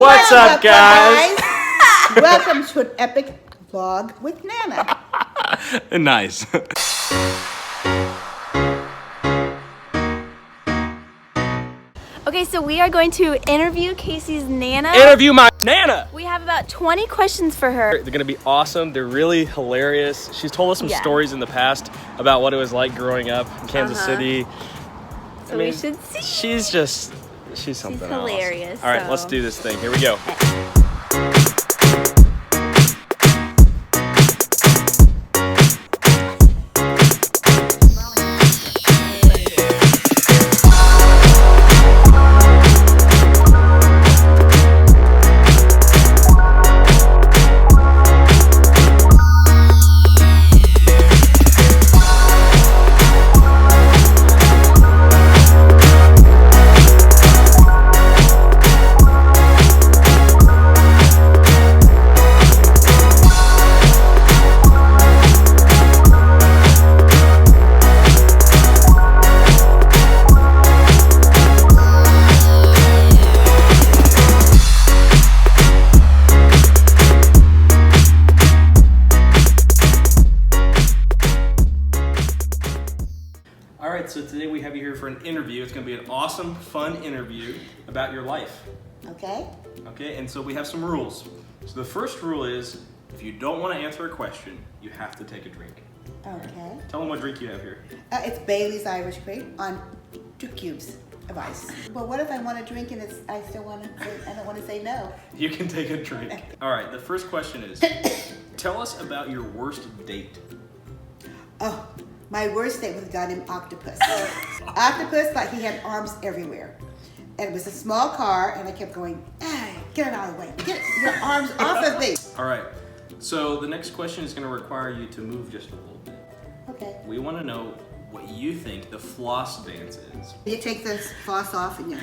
What's up, guys? Welcome to an epic vlog with Nana. Nice. Okay, so we are going to interview Casey's Nana. Interview my Nana. We have about 20 questions for her. They're gonna be awesome. They're really hilarious. She's told us some stories in the past about what it was like growing up in Kansas City. So we should see. She's something else. Hilarious. All right, let's do this thing. Here we go. So today we have you here for an interview. It's going to be an awesome, fun interview about your life. Okay. Okay, and so we have some rules. So the first rule is, if you don't want to answer a question, you have to take a drink. Okay. Tell them what drink you have here. It's Bailey's Irish Cream on 2 cubes of ice. Well, what if I want to drink and I don't want to say no? You can take a drink. All right, the first question is, tell us about your worst date. Oh. My worst date was a guy named Octopus. Octopus, like he had arms everywhere. And it was a small car, and I kept going, get it out of the way. Get your arms off of me. All right, so the next question is gonna require you to move just a little bit. Okay. We wanna know what you think the floss dance is. You take this floss off, and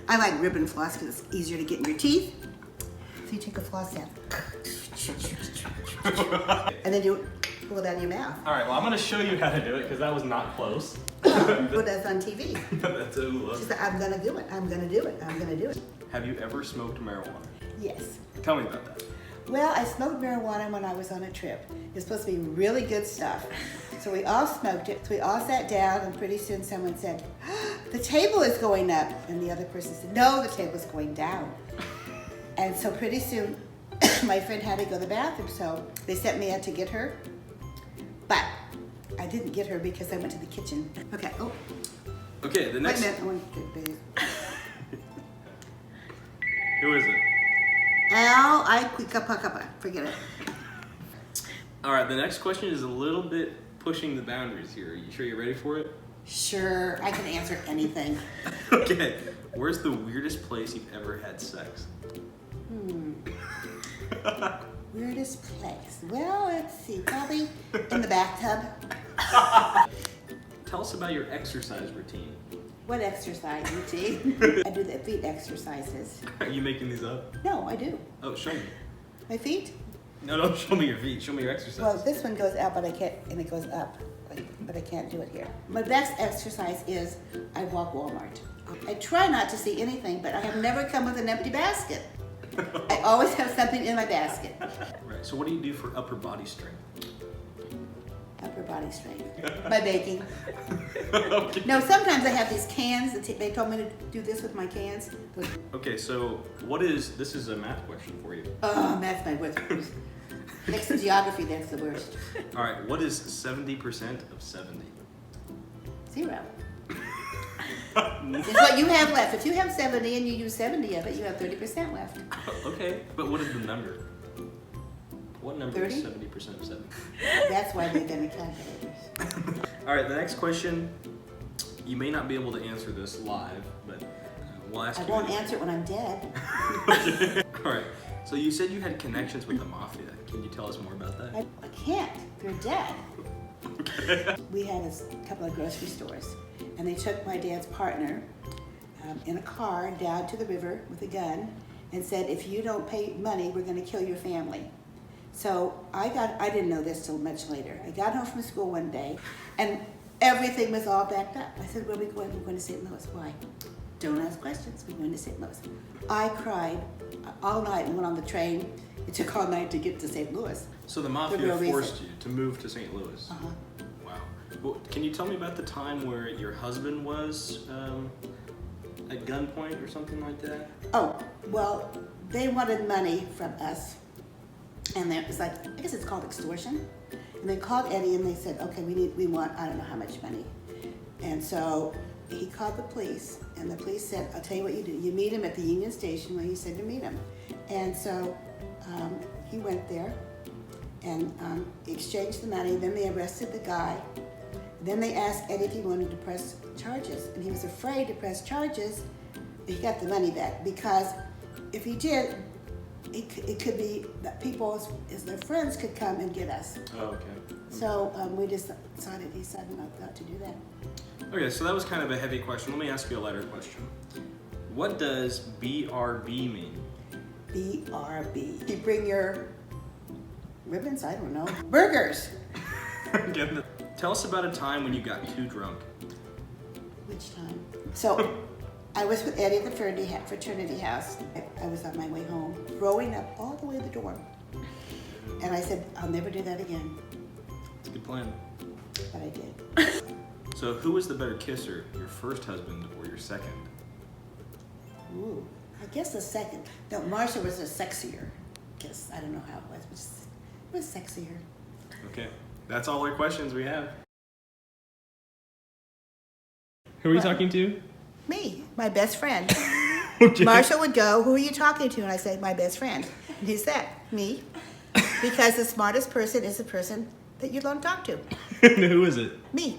I like ribbon floss because it's easier to get in your teeth. So you take a floss down. And then you pull it out of your mouth. All right, well, I'm going to show you how to do it because that was not close. Well, that's on TV. That's a She said, I'm going to do it. I'm going to do it. I'm going to do it. Have you ever smoked marijuana? Yes. Tell me about that. Well, I smoked marijuana when I was on a trip. It was supposed to be really good stuff. So we all smoked it. So we all sat down, and pretty soon someone said, the table is going up. And the other person said, no, the table's going down. And so pretty soon, my friend had to go to the bathroom, so they sent me out to get her. But I didn't get her because I went to the kitchen. Okay. Oh. Okay. The next. Wait a minute. I want to get baby. Who is it? Forget it. All right. The next question is a little bit pushing the boundaries here. Are you sure you're ready for it? Sure. I can answer anything. Okay. Where's the weirdest place you've ever had sex? Weirdest place. Well, let's see. Probably in the bathtub. Tell us about your exercise routine. What exercise routine? I do the feet exercises. Are you making these up? No, I do. Oh, show me. My feet? No, show me your feet. Show me your exercise. Well, this one goes out, but I can't, and it goes up, but I can't do it here. My best exercise is I walk Walmart. I try not to see anything, but I have never come with an empty basket. I always have something in my basket. Right. So what do you do for upper body strength? Upper body strength. By baking. Okay. No, sometimes I have these cans. They told me to do this with my cans. Okay, so this is a math question for you. Oh, math's my worst. Next to geography, that's the worst. All right, what is 70% of 70? 0. It's what you have left. If you have 70 and you use 70 of it, you have 30% left. Okay, but what is the number? What number 30? is 70% of 70? That's why they've been the calculators. All right, the next question, you may not be able to answer this live, but we'll ask you. I won't answer it when I'm dead. Okay. All right, so you said you had connections with the Mafia. Can you tell us more about that? I can't. They're dead. Okay. We had a couple of grocery stores, and they took my dad's partner in a car down to the river with a gun and said, if you don't pay money, we're going to kill your family. So I didn't know this till much later. I got home from school one day, and everything was all backed up. I said, where are we going? We're going to St. Louis. Why? Don't ask questions. We're going to St. Louis. I cried all night and went on the train. It took all night to get to St. Louis. So the For Mafia real forced reason. you to move to St. Louis? Uh-huh. Wow. Well, can you tell me about the time where your husband was at gunpoint or something like that? Oh, well, they wanted money from us. And it was like, I guess it's called extortion. And they called Eddie and they said, okay, we want, I don't know how much money. And so he called the police, and the police said, I'll tell you what you do. You meet him at the Union Station where he said to meet him. And so he went there and exchanged the money. Then they arrested the guy. Then they asked Eddie if he wanted to press charges. And he was afraid to press charges. He got the money back, because if he did, it could be that people, as their friends, could come and get us. Oh, okay. So we just decided not to do that. Okay, so that was kind of a heavy question. Let me ask you a lighter question. What does BRB mean? BRB. You bring your ribbons? I don't know. Burgers. Tell us about a time when you got too drunk. Which time? So I was with Eddie at the fraternity house. I was on my way home, throwing up all the way to the door. And I said, I'll never do that again. It's a good plan. But I did. So who was the better kisser, your first husband or your second? Ooh, I guess the second. No, Marsha was a sexier kiss. I don't know how it was, but it was sexier. Okay, that's all our questions we have. Who are you talking to? Me, my best friend. Okay. Marsha would go, who are you talking to? And I say, my best friend. And who's that? Me. Because the smartest person is the person that you don't talk to. Who is it? Me.